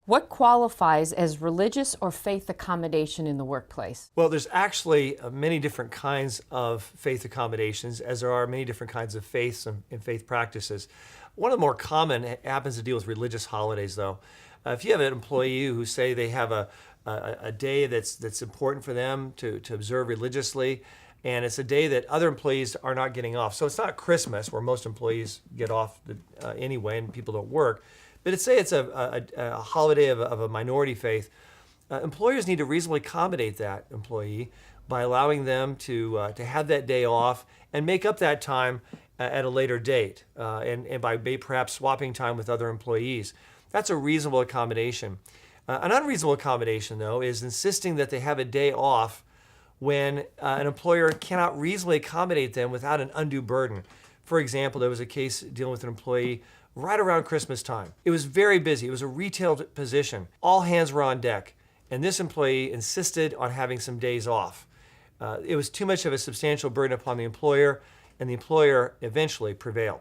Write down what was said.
What qualifies as religious or faith accommodation in the workplace? Well, there's actually many different kinds of faith accommodations, as there are many different kinds of faiths and faith practices. One of the more common happens to deal with religious holidays, though. If you have an employee who say they have a day that's important for them to observe religiously, and it's a day that other employees are not getting off. So it's not Christmas, where most employees get off anyway and people don't work. But it's a holiday of a minority faith. Employers need to reasonably accommodate that employee by allowing them to have that day off and make up that time at a later date, and by perhaps swapping time with other employees. That's a reasonable accommodation. An unreasonable accommodation, though, is insisting that they have a day off when an employer cannot reasonably accommodate them without an undue burden. For example, there was a case dealing with an employee right around Christmas time. It was very busy. It was a retail position. All hands were on deck, and this employee insisted on having some days off. It was too much of a substantial burden upon the employer, and the employer eventually prevailed.